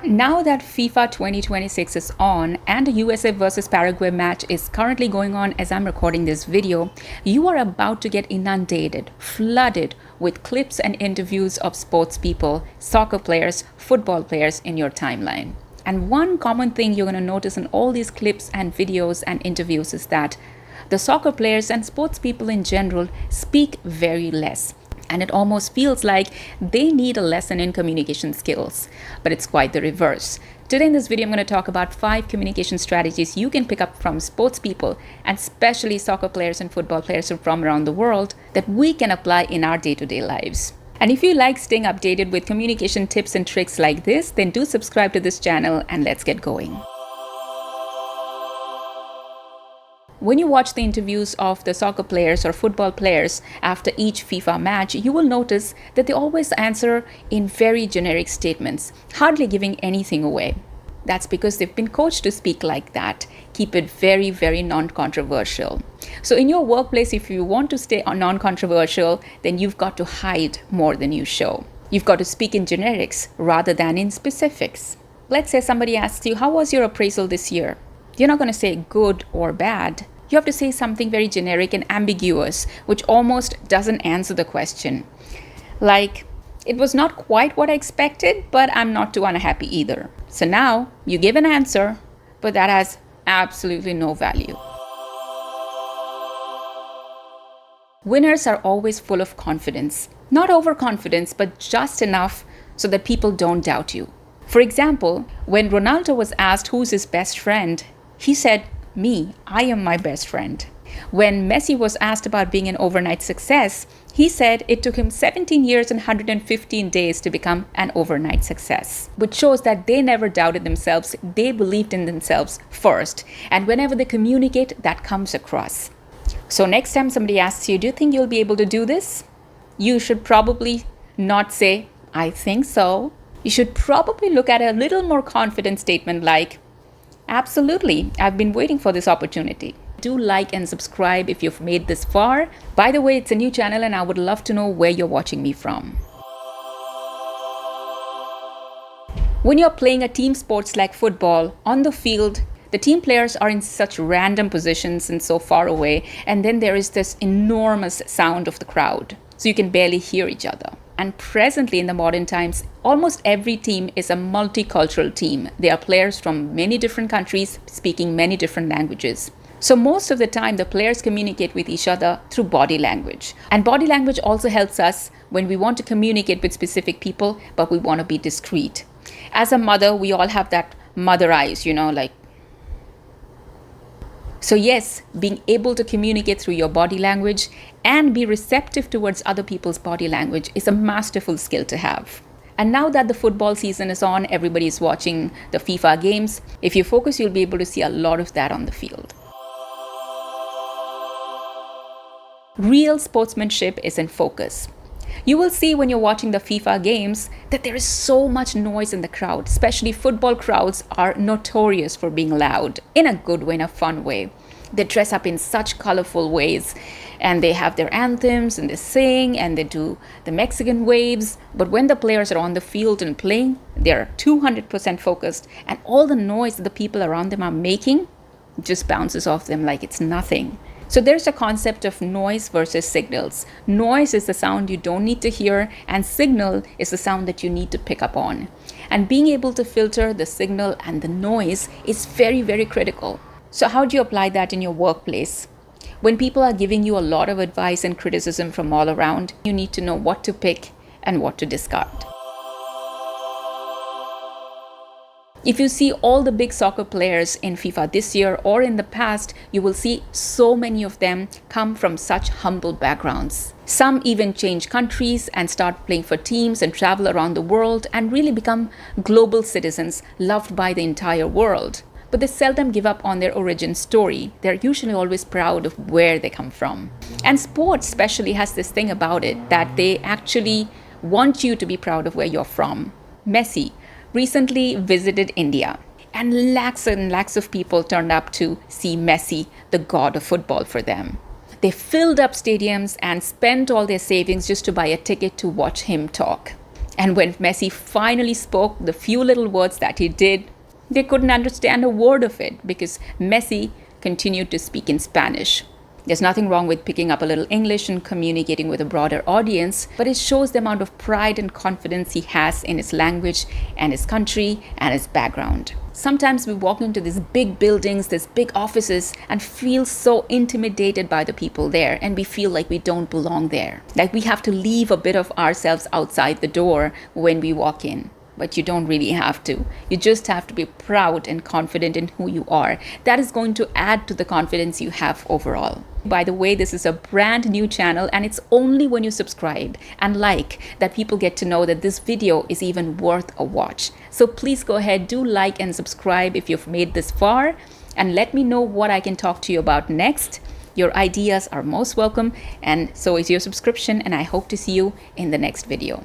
Now that FIFA 2026 is on and the USA versus Paraguay match is currently going on as I'm recording this video, you are about to get inundated, flooded with clips and interviews of sports people, soccer players, football players in your timeline. And one common thing you're going to notice in all these clips and videos and interviews is that the soccer players and sports people in general speak very less. And it almost feels like they need a lesson in communication skills. But it's quite the reverse. Today in this video, I'm going to talk about 5 communication strategies you can pick up from sports people, and especially soccer players and football players from around the world, that we can apply in our day-to-day lives. And if you like staying updated with communication tips and tricks like this, then do subscribe to this channel and let's get going. When you watch the interviews of the soccer players or football players after each FIFA match, you will notice that they always answer in very generic statements, hardly giving anything away. That's because they've been coached to speak like that. Keep it very, very non-controversial. So in your workplace, if you want to stay non-controversial, then you've got to hide more than you show. You've got to speak in generics rather than in specifics. Let's say somebody asks you, how was your appraisal this year? You're not going to say good or bad. You have to say something very generic and ambiguous, which almost doesn't answer the question. Like, it was not quite what I expected, but I'm not too unhappy either. So now you give an answer, but that has absolutely no value. Winners are always full of confidence. Not overconfidence, but just enough so that people don't doubt you. For example, when Ronaldo was asked who's his best friend, he said, "Me, I am my best friend." When Messi was asked about being an overnight success, he said it took him 17 years and 115 days to become an overnight success, which shows that they never doubted themselves. They believed in themselves first. And whenever they communicate, that comes across. So next time somebody asks you, do you think you'll be able to do this? You should probably not say, "I think so." You should probably look at a little more confident statement like, "Absolutely, I've been waiting for this opportunity." Do like and subscribe if you've made this far. By the way, it's a new channel and I would love to know where you're watching me from. When you're playing a team sports like football, on the field, the team players are in such random positions and so far away, and then there is this enormous sound of the crowd, so you can barely hear each other. And presently in the modern times, almost every team is a multicultural team. They are players from many different countries speaking many different languages. So most of the time, the players communicate with each other through body language. And body language also helps us when we want to communicate with specific people, but we want to be discreet. As a mother, we all have that mother eyes, like. So yes, being able to communicate through your body language and be receptive towards other people's body language is a masterful skill to have. And now that the football season is on, everybody is watching the FIFA games. If you focus, you'll be able to see a lot of that on the field. Real sportsmanship is in focus. You will see when you're watching the FIFA games that there is so much noise in the crowd. Especially football crowds are notorious for being loud, in a good way, in a fun way. They dress up in such colorful ways and they have their anthems and they sing and they do the Mexican waves. But when the players are on the field and playing, they're 200% focused, and all the noise that the people around them are making just bounces off them like it's nothing. So there's a concept of noise versus signals. Noise is the sound you don't need to hear, and signal is the sound that you need to pick up on. And being able to filter the signal and the noise is very, very critical. So how do you apply that in your workplace? When people are giving you a lot of advice and criticism from all around, you need to know what to pick and what to discard. If you see all the big soccer players in FIFA this year or in the past, you will see so many of them come from such humble backgrounds. Some even change countries and start playing for teams and travel around the world and really become global citizens loved by the entire world. But they seldom give up on their origin story. They're usually always proud of where they come from. And sports especially has this thing about it that they actually want you to be proud of where you're from. Messi recently visited India, and lakhs of people turned up to see Messi, the god of football, for them. They filled up stadiums and spent all their savings just to buy a ticket to watch him talk. And when Messi finally spoke the few little words that he did, they couldn't understand a word of it because Messi continued to speak in Spanish. There's nothing wrong with picking up a little English and communicating with a broader audience, but it shows the amount of pride and confidence he has in his language and his country and his background. Sometimes we walk into these big buildings, these big offices, and feel so intimidated by the people there, and we feel like we don't belong there. Like we have to leave a bit of ourselves outside the door when we walk in. But you don't really have to. You just have to be proud and confident in who you are. That is going to add to the confidence you have overall. By the way, this is a brand new channel, and it's only when you subscribe and like that people get to know that this video is even worth a watch. So please go ahead, do like and subscribe if you've made this far, and let me know what I can talk to you about next. Your ideas are most welcome, and so is your subscription, and I hope to see you in the next video.